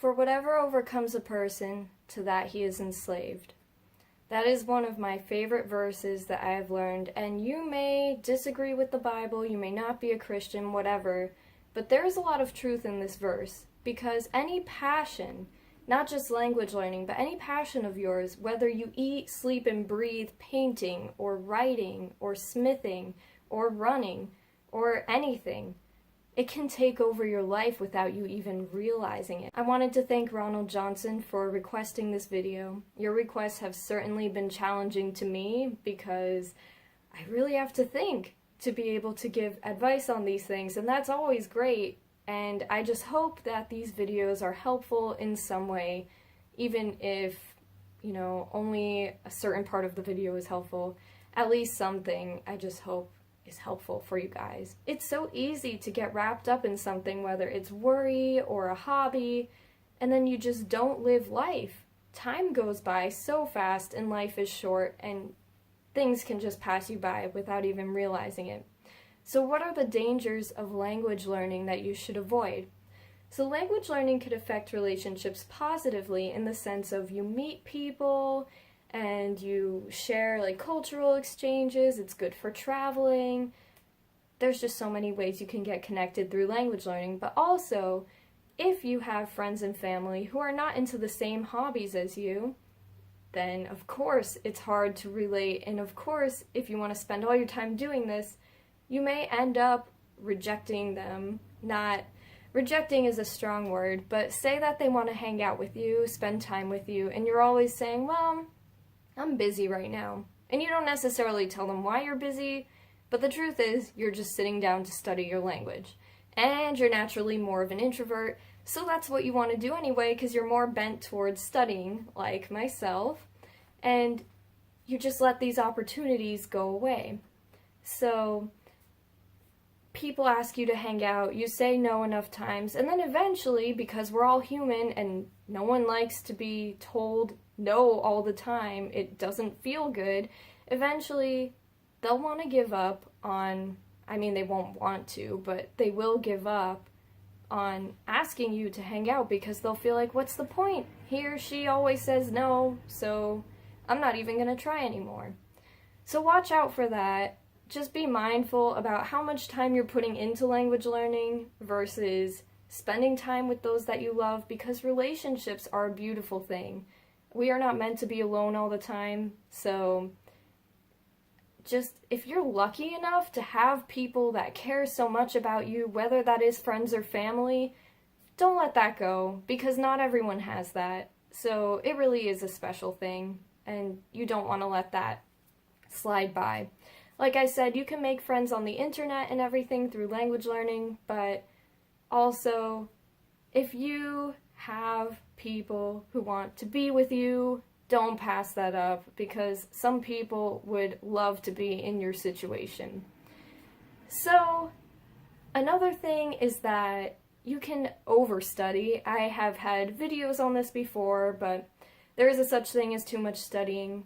For whatever overcomes a person, to that he is enslaved. That is one of my favorite verses that I have learned, and you may disagree with the Bible, you may not be a Christian, whatever, but there is a lot of truth in this verse, because any passion, not just language learning, but any passion of yours, whether you eat, sleep, and breathe painting, or writing, or smithing, or running, or anything, it can take over your life without you even realizing it. I wanted to thank Ronald Johnson for requesting this video. Your requests have certainly been challenging to me because I really have to think to be able to give advice on these things, and that's always great. And I just hope that these videos are helpful in some way, even if, only a certain part of the video is helpful. At least something, I just hope, is helpful for you guys. It's so easy to get wrapped up in something, whether it's worry or a hobby, and then you just don't live life. Time goes by so fast and life is short, and things can just pass you by without even realizing it. So what are the dangers of language learning that you should avoid? So language learning could affect relationships positively in the sense of you meet people and you share cultural exchanges. It's good for traveling. There's just so many ways you can get connected through language learning. But also, if you have friends and family who are not into the same hobbies as you, then of course it's hard to relate. And of course, if you want to spend all your time doing this, you may end up rejecting them. Not rejecting is a strong word, but say that they want to hang out with you, spend time with you, and you're always saying, well, I'm busy right now. And you don't necessarily tell them why you're busy, but the truth is you're just sitting down to study your language. And you're naturally more of an introvert, so that's what you want to do anyway, because you're more bent towards studying, like myself, and you just let these opportunities go away. So people ask you to hang out, you say no enough times, and then eventually, because we're all human and no one likes to be told no all the time, it doesn't feel good, eventually they'll want to give up on, they won't want to, but they will give up on asking you to hang out because they'll feel like, what's the point? He or she always says no, so I'm not even going to try anymore. So watch out for that. Just be mindful about how much time you're putting into language learning versus spending time with those that you love, because relationships are a beautiful thing. We are not meant to be alone all the time, so just if you're lucky enough to have people that care so much about you, whether that is friends or family, don't let that go, because not everyone has that. So it really is a special thing, and you don't want to let that slide by. Like I said, you can make friends on the internet and everything through language learning, but also if you have people who want to be with you, don't pass that up, because some people would love to be in your situation. So another thing is that you can overstudy. I have had videos on this before, but there is a such thing as too much studying,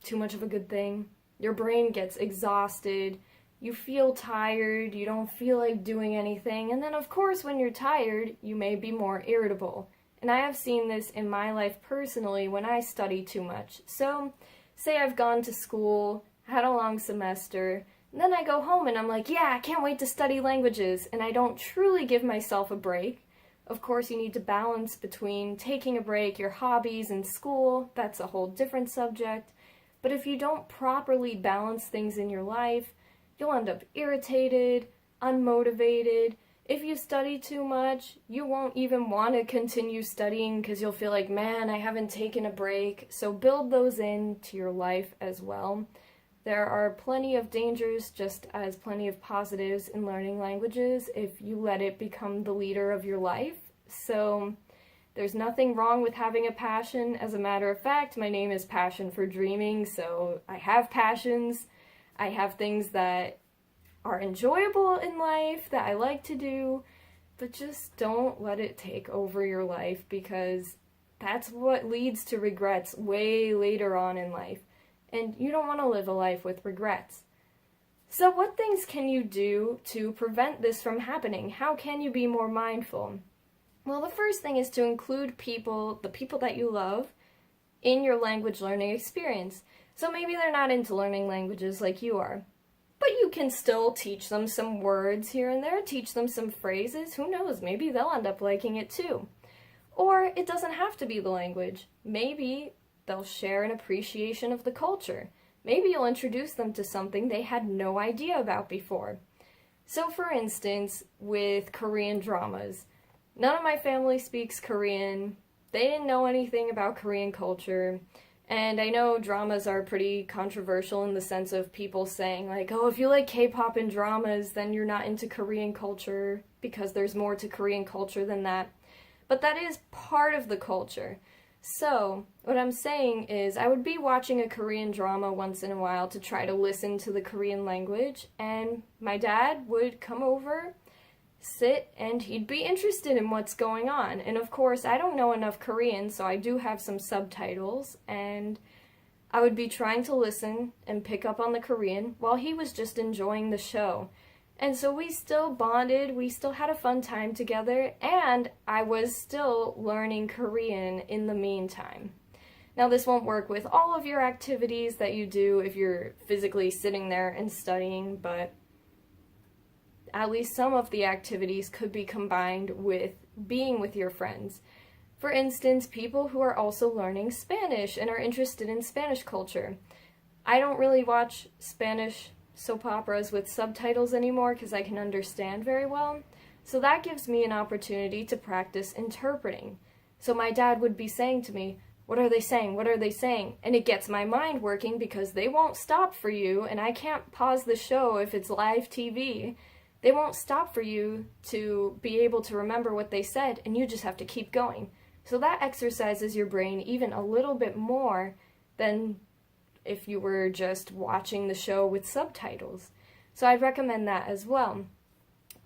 too much of a good thing. Your brain gets exhausted, you feel tired, you don't feel like doing anything, and then of course when you're tired, you may be more irritable. And I have seen this in my life personally when I study too much. So, say I've gone to school, had a long semester, and then I go home and I'm like, yeah, I can't wait to study languages, and I don't truly give myself a break. Of course, you need to balance between taking a break, your hobbies, and school. That's a whole different subject. But if you don't properly balance things in your life, you'll end up irritated, unmotivated. If you study too much, you won't even want to continue studying because you'll feel like, man, I haven't taken a break. So build those into your life as well. There are plenty of dangers, just as plenty of positives in learning languages if you let it become the leader of your life. So there's nothing wrong with having a passion. As a matter of fact, my name is PassionforDreaming, so I have passions. I have things that are enjoyable in life that I like to do, but just don't let it take over your life, because that's what leads to regrets way later on in life. And you don't want to live a life with regrets. So what things can you do to prevent this from happening? How can you be more mindful? Well, the first thing is to include the people that you love, in your language learning experience. So maybe they're not into learning languages like you are, but you can still teach them some words here and there, teach them some phrases. Who knows, maybe they'll end up liking it too. Or it doesn't have to be the language. Maybe they'll share an appreciation of the culture. Maybe you'll introduce them to something they had no idea about before. So for instance, with Korean dramas, none of my family speaks Korean. They didn't know anything about Korean culture, and I know dramas are pretty controversial in the sense of people saying like, oh, if you like K-pop and dramas, then you're not into Korean culture because there's more to Korean culture than that. But that is part of the culture. So, what I'm saying is I would be watching a Korean drama once in a while to try to listen to the Korean language, and my dad would come over, sit, and he'd be interested in what's going on. And of course, I don't know enough Korean, so I do have some subtitles, and I would be trying to listen and pick up on the Korean while he was just enjoying the show. And so we still bonded, we still had a fun time together, and I was still learning Korean in the meantime. Now this won't work with all of your activities that you do if you're physically sitting there and studying, but at least some of the activities could be combined with being with your friends. For instance, people who are also learning Spanish and are interested in Spanish culture. I don't really watch Spanish soap operas with subtitles anymore because I can understand very well, so that gives me an opportunity to practice interpreting. So my dad would be saying to me, what are they saying? What are they saying? And it gets my mind working because they won't stop for you, and I can't pause the show if it's live TV. They won't stop for you to be able to remember what they said, and you just have to keep going. So that exercises your brain even a little bit more than if you were just watching the show with subtitles. So I'd recommend that as well.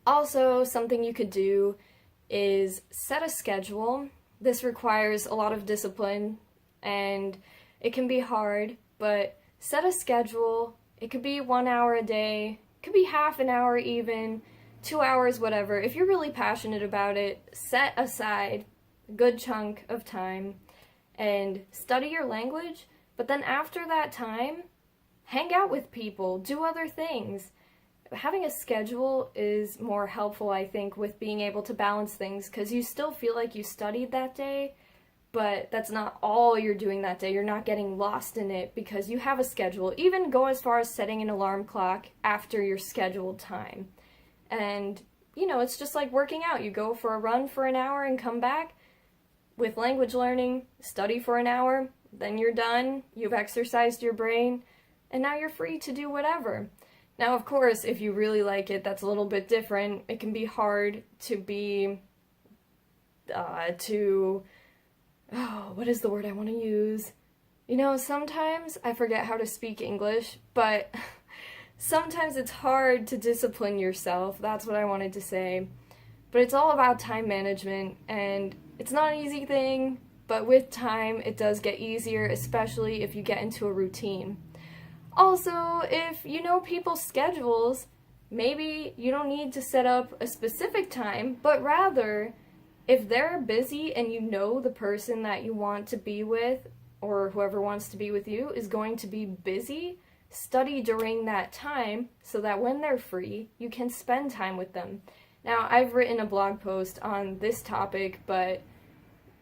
Also, something you could do is set a schedule. This requires a lot of discipline, and it can be hard, but set a schedule. It could be 1 hour a day, could be half an hour even, 2 hours, whatever. If you're really passionate about it, set aside a good chunk of time and study your language, but then after that time, hang out with people, do other things. Having a schedule is more helpful, I think, with being able to balance things, because you still feel like you studied that day, but that's not all you're doing that day. You're not getting lost in it because you have a schedule. Even go as far as setting an alarm clock after your scheduled time. And, you know, it's just like working out. You go for a run for an hour and come back. With language learning, study for an hour, then you're done, you've exercised your brain, and now you're free to do whatever. Now, of course, if you really like it, that's a little bit different. It can be hard to be, what is the word I want to use? You know, sometimes I forget how to speak English, but sometimes it's hard to discipline yourself. That's what I wanted to say. But it's all about time management, and it's not an easy thing, but with time it does get easier, especially if you get into a routine. Also, if you know people's schedules, maybe you don't need to set up a specific time, but rather, if they're busy and you know the person that you want to be with, or whoever wants to be with you, is going to be busy, study during that time so that when they're free, you can spend time with them. Now, I've written a blog post on this topic, but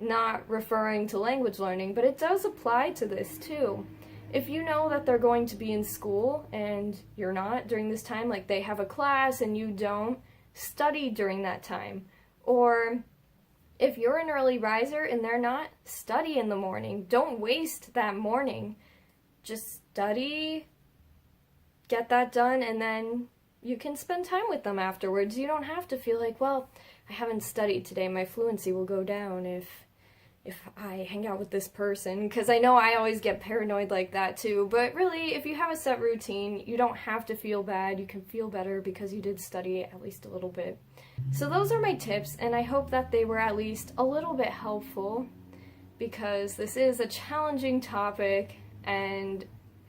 not referring to language learning, but it does apply to this too. If you know that they're going to be in school and you're not during this time, like they have a class and you don't, study during that time. Or if you're an early riser and they're not, study in the morning. Don't waste that morning. Just study, get that done, and then you can spend time with them afterwards. You don't have to feel like, well, I haven't studied today, my fluency will go down if I hang out with this person, because I know I always get paranoid like that too. But really, if you have a set routine, you don't have to feel bad. You can feel better because you did study at least a little bit. So those are my tips, and I hope that they were at least a little bit helpful, because this is a challenging topic and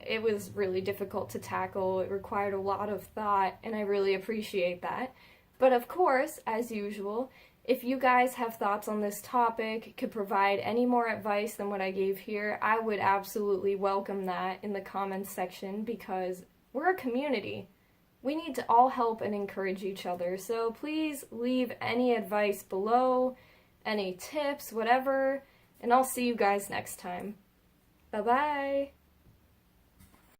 it was really difficult to tackle. It required a lot of thought, and I really appreciate that. But of course, as usual, If you guys have thoughts on this topic, could provide any more advice than what I gave here, I would absolutely welcome that in the comments section, because we're a community. We need to all help and encourage each other. So please leave any advice below, any tips, whatever, and I'll see you guys next time. Bye-bye!